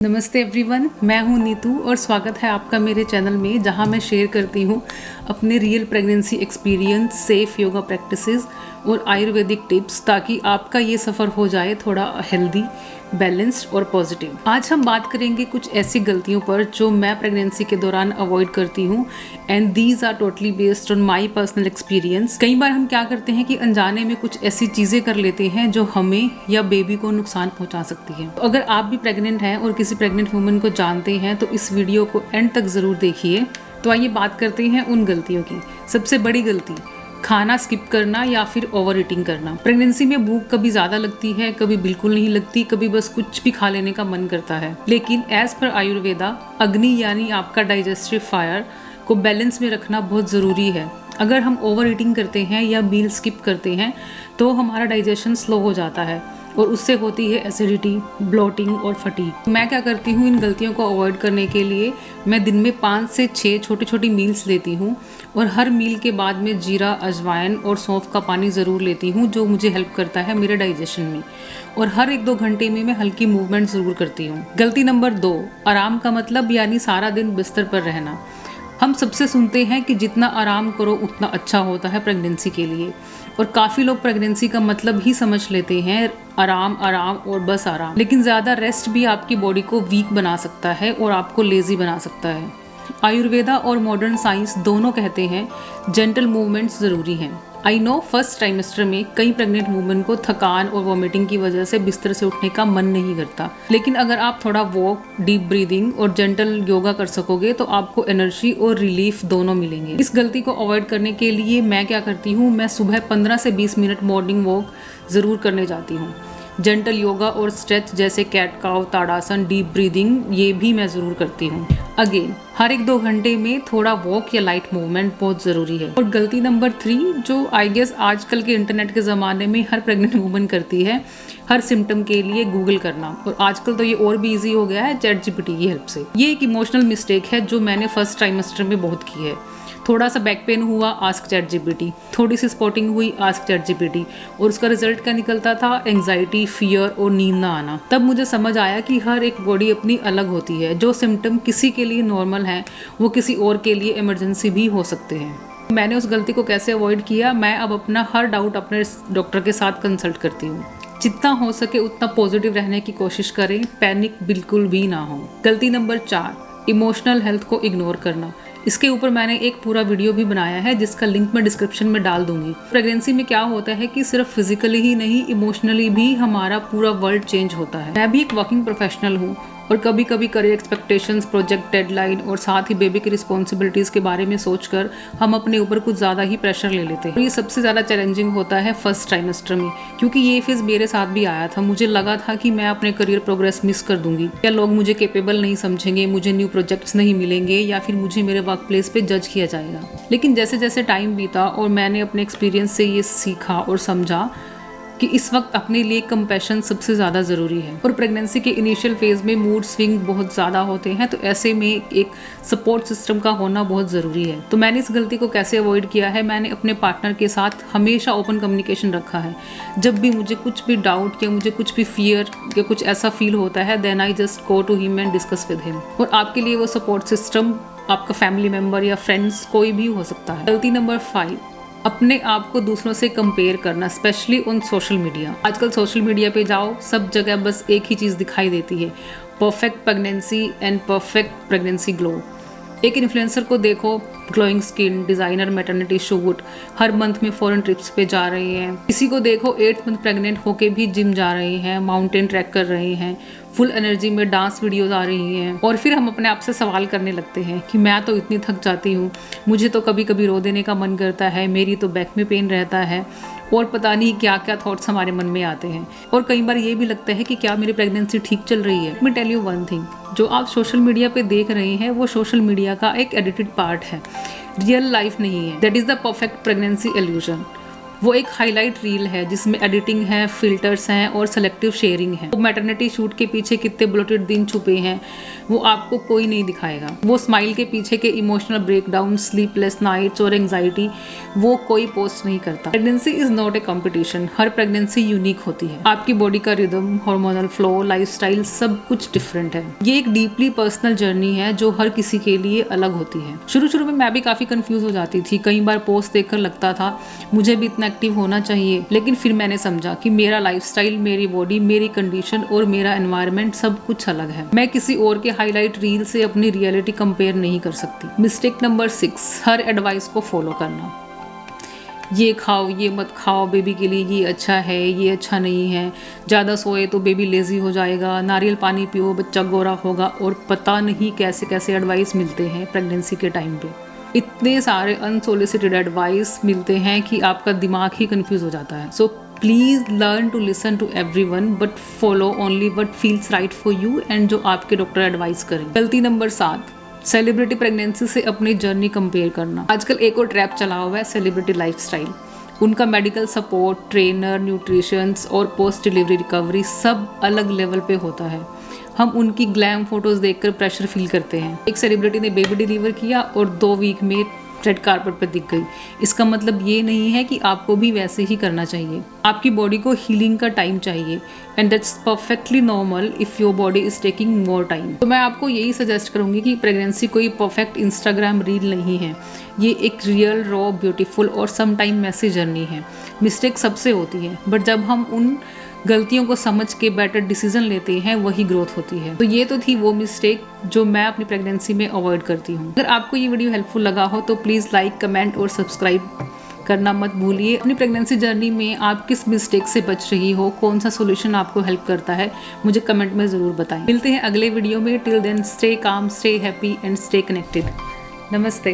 नमस्ते एवरीवन, मैं हूं नीतू और स्वागत है आपका मेरे चैनल में, जहां मैं शेयर करती हूं अपने real pregnancy experience, safe yoga practices और आयुर्वेदिक टिप्स, ताकि आपका ये सफ़र हो जाए थोड़ा हेल्दी, बैलेंस्ड और पॉजिटिव। आज हम बात करेंगे कुछ ऐसी गलतियों पर जो मैं प्रेगनेंसी के दौरान अवॉइड करती हूँ, and these are totally based on my personal experience. कई बार हम क्या करते हैं कि अनजाने में कुछ ऐसी चीज़ें कर लेते हैं जो हमें या बेबी को नुकसान पहुंचा सकती है। तो अगर आप भी प्रेग्नेंट हैं और किसी प्रेग्नेंट वुमन को जानते हैं तो इस वीडियो को एंड तक ज़रूर देखिए। तो आइए बात करते हैं उन गलतियों की। सबसे बड़ी गलती, खाना स्किप करना या फिर ओवर ईटिंग करना। प्रेगनेंसी में भूख कभी ज्यादा लगती है, कभी बिल्कुल नहीं लगती, कभी बस कुछ भी खा लेने का मन करता है। लेकिन एज पर आयुर्वेदा, अग्नि यानी आपका डाइजेस्टिव फायर को बैलेंस में रखना बहुत ज़रूरी है। अगर हम ओवर ईटिंग करते हैं या मील स्किप करते हैं तो हमारा डाइजेशन स्लो हो जाता है और उससे होती है एसिडिटी, ब्लोटिंग और फटीग। मैं क्या करती हूँ इन गलतियों को अवॉइड करने के लिए, मैं दिन में 5 से 6 छोटी छोटी मील्स लेती हूँ और हर मील के बाद में जीरा, अजवाइन और सौंफ का पानी ज़रूर लेती हूँ, जो मुझे हेल्प करता है मेरे डाइजेशन में। और हर 1-2 घंटे में मैं हल्की मूवमेंट ज़रूर करती हूँ। गलती नंबर 2, आराम का मतलब यानी सारा दिन बिस्तर पर रहना। हम सबसे सुनते हैं कि जितना आराम करो उतना अच्छा होता है प्रेगनेंसी के लिए, और काफ़ी लोग प्रेगनेंसी का मतलब ही समझ लेते हैं आराम आराम और बस आराम। लेकिन ज़्यादा रेस्ट भी आपकी बॉडी को वीक बना सकता है और आपको लेज़ी बना सकता है। आयुर्वेदा और मॉडर्न साइंस दोनों कहते हैं जेंटल मूवमेंट्स ज़रूरी हैं। आई नो फर्स्ट ट्राइमेस्टर में कई प्रेग्नेंट वुमेन को थकान और वॉमिटिंग की वजह से बिस्तर से उठने का मन नहीं करता, लेकिन अगर आप थोड़ा वॉक, डीप ब्रीदिंग और जेंटल योगा कर सकोगे तो आपको एनर्जी और रिलीफ दोनों मिलेंगे। इस गलती को अवॉइड करने के लिए मैं क्या करती हूँ, मैं सुबह 15 से 20 मिनट मॉर्निंग वॉक ज़रूर करने जाती हूँ। जेंटल योगा और स्ट्रेच जैसे कैट काउ, ताड़ासन, डीप ब्रीदिंग, ये भी मैं ज़रूर करती हूँ। अगेन, हर 1-2 घंटे में थोड़ा वॉक या लाइट मूवमेंट बहुत ज़रूरी है। और गलती नंबर 3, जो आई गेस आजकल के इंटरनेट के ज़माने में हर प्रेग्नेंट वुमन करती है, हर सिम्टम के लिए गूगल करना। और आजकल तो ये और भी ईजी हो गया है चैट जीपीटी की हेल्प से। ये एक इमोशनल मिस्टेक है जो मैंने फर्स्ट ट्राइमेस्टर में बहुत की है। थोड़ा सा बैक पेन हुआ, आस्क चैट जीपीटी। थोड़ी सी स्पॉटिंग हुई, आस्क चैट जीपीटी। और उसका रिजल्ट क्या निकलता था? एंग्जाइटी, फियर और नींद ना आना। तब मुझे समझ आया कि हर एक बॉडी अपनी अलग होती है। जो सिम्टम किसी के लिए नॉर्मल है वो किसी और के लिए इमरजेंसी भी हो सकते हैं। मैंने उस गलती को कैसे अवॉइड किया? मैं अब अपना हर डाउट अपने डॉक्टर के साथ कंसल्ट करती हूँ। जितना हो सके उतना पॉजिटिव रहने की कोशिश करें, पैनिक बिल्कुल भी ना हो। गलती नंबर 4, इमोशनल हेल्थ को इग्नोर करना। इसके ऊपर मैंने एक पूरा वीडियो भी बनाया है जिसका लिंक मैं डिस्क्रिप्शन में डाल दूंगी। प्रेगनेंसी में क्या होता है कि सिर्फ फिजिकली ही नहीं, इमोशनली भी हमारा पूरा वर्ल्ड चेंज होता है। मैं भी एक वर्किंग प्रोफेशनल हूँ और कभी कभी करियर एक्सपेक्टेशंस, प्रोजेक्ट डेडलाइन और साथ ही बेबी की रिस्पॉन्सिबिलिटीज़ के बारे में सोचकर हम अपने ऊपर कुछ ज़्यादा ही प्रेशर ले लेते हैं। और ये सबसे ज़्यादा चैलेंजिंग होता है फर्स्ट ट्राइमेस्टर में, क्योंकि ये फेज़ मेरे साथ भी आया था। मुझे लगा था कि मैं अपने करियर प्रोग्रेस मिस कर दूंगी, या लोग मुझे केपेबल नहीं समझेंगे, मुझे न्यू प्रोजेक्ट्स नहीं मिलेंगे, या फिर मुझे मेरे वर्क प्लेस पे जज किया जाएगा। लेकिन जैसे जैसे टाइम बीता और मैंने अपने एक्सपीरियंस से ये सीखा और समझा कि इस वक्त अपने लिए कंपैशन सबसे ज़्यादा ज़रूरी है। और प्रेगनेंसी के इनिशियल फेज़ में मूड स्विंग बहुत ज़्यादा होते हैं, तो ऐसे में एक सपोर्ट सिस्टम का होना बहुत ज़रूरी है। तो मैंने इस गलती को कैसे अवॉइड किया है? मैंने अपने पार्टनर के साथ हमेशा ओपन कम्युनिकेशन रखा है। जब भी मुझे कुछ भी डाउट या मुझे कुछ भी फियर या कुछ ऐसा फील होता है, then I just go to him and discuss with him. और आपके लिए वो सपोर्ट सिस्टम आपका फैमिली मेम्बर या फ्रेंड्स कोई भी हो सकता है। गलती नंबर 5, अपने आप को दूसरों से कंपेयर करना, स्पेशली ऑन सोशल मीडिया। आजकल सोशल मीडिया पे जाओ, सब जगह बस एक ही चीज़ दिखाई देती है, perfect pregnancy and perfect pregnancy glow. एक इन्फ्लुएंसर को देखो, glowing skin, designer maternity shoot, हर मंथ में फॉरेन ट्रिप्स पे जा रहे हैं। किसी को देखो 8th मंथ प्रेग्नेंट होके भी जिम जा रहे हैं, माउंटेन ट्रैक कर रहे हैं, फुल एनर्जी में डांस वीडियोस आ रही हैं। और फिर हम अपने आप से सवाल करने लगते हैं कि मैं तो इतनी थक जाती हूँ, मुझे तो कभी कभी रो देने का मन करता है, मेरी तो बैक में पेन रहता है, और पता नहीं क्या क्या थॉट्स हमारे मन में आते हैं। और कई बार ये भी लगता है कि क्या मेरी प्रेगनेंसी ठीक चल रही है। मैं टेल यू वन थिंग, जो आप सोशल मीडिया पे देख रहे हैं वो सोशल मीडिया का एक एडिटेड पार्ट है, रियल लाइफ नहीं है। That is the perfect pregnancy illusion. वो एक हाईलाइट रील है जिसमें एडिटिंग है, फिल्टर्स हैं और सेलेक्टिव शेयरिंग है। तो मैटरनिटी शूट के पीछे कितने ब्लोटेड दिन छुपे हैं, वो आपको कोई नहीं दिखाएगा। वो स्माइल के पीछे के इमोशनल ब्रेकडाउन, स्लीपलेस नाइट्स और एंजाइटी वो कोई पोस्ट नहीं करता। Pregnancy is not a competition. Her pregnancy unique होती है। आपकी बॉडी का रिदम, हार्मोनल फ्लो, लाइफस्टाइल सब कुछ डिफरेंट है। ये एक डीपली पर्सनल जर्नी है जो हर किसी के लिए अलग होती है। शुरू में मैं भी काफी कंफ्यूज हो जाती थी। कई बार पोस्ट देखकर लगता था मुझे भी इतना एक्टिव होना चाहिए, लेकिन फिर मैंने समझा कि मेरा लाइफस्टाइल, मेरी बॉडी, मेरी कंडीशन और मेरा एनवायरनमेंट सब कुछ अलग है। मैं किसी और के हाईलाइट रील से अपनी रियलिटी कंपेयर नहीं कर सकती। मिस्टेक नंबर 6, हर एडवाइस को फॉलो करना। ये खाओ, ये मत खाओ, बेबी के लिए ये अच्छा है, ये अच्छा नहीं है, ज़्यादा सोए तो बेबी लेजी हो जाएगा, नारियल पानी पियो, बच्चा गोरा होगा, और पता नहीं कैसे कैसे एडवाइस मिलते हैं प्रेगनेंसी के टाइम पे। इतने सारे अनसोलिसिटेड एडवाइस मिलते हैं कि आपका दिमाग ही कंफ्यूज हो जाता है। So please learn to listen to everyone but follow only what feels right for you and जो आपके डॉक्टर एडवाइस करें। गलती नंबर 7, सेलिब्रिटी प्रेगनेंसी से अपनी जर्नी कंपेयर करना। आजकल एक और ट्रैप चला हुआ है, सेलिब्रिटी लाइफस्टाइल। उनका मेडिकल सपोर्ट, ट्रेनर, न्यूट्रिशंस और पोस्ट डिलीवरी रिकवरी सब अलग लेवल पे होता है। हम उनकी ग्लैम फोटोज देखकर प्रेशर फील करते हैं। एक सेलिब्रिटी ने बेबी डिलीवर किया और 2 वीक में रेड कारपेट पर दिख गई। इसका मतलब ये नहीं है कि आपको भी वैसे ही करना चाहिए। आपकी बॉडी को हीलिंग का टाइम चाहिए and that's perfectly normal if your body is taking more time. तो मैं आपको यही सजेस्ट करूँगी कि प्रेगनेंसी कोई परफेक्ट इंस्टाग्राम रील नहीं है। ये एक रियल, रॉ, ब्यूटीफुल और सम टाइम मैसी जर्नी है। मिस्टेक सबसे होती है, बट जब हम उन गलतियों को समझ के बेटर डिसीजन लेते हैं वही ग्रोथ होती है। तो ये तो थी वो मिस्टेक जो मैं अपनी प्रेगनेंसी में अवॉइड करती हूँ। अगर आपको ये वीडियो हेल्पफुल लगा हो तो प्लीज़ लाइक, कमेंट और सब्सक्राइब करना मत भूलिए। अपनी प्रेगनेंसी जर्नी में आप किस मिस्टेक से बच रही हो, कौन सा सोल्यूशन आपको हेल्प करता है, मुझे कमेंट में ज़रूर बताएं। मिलते हैं अगले वीडियो में। Till then stay calm, stay happy and stay connected. नमस्ते।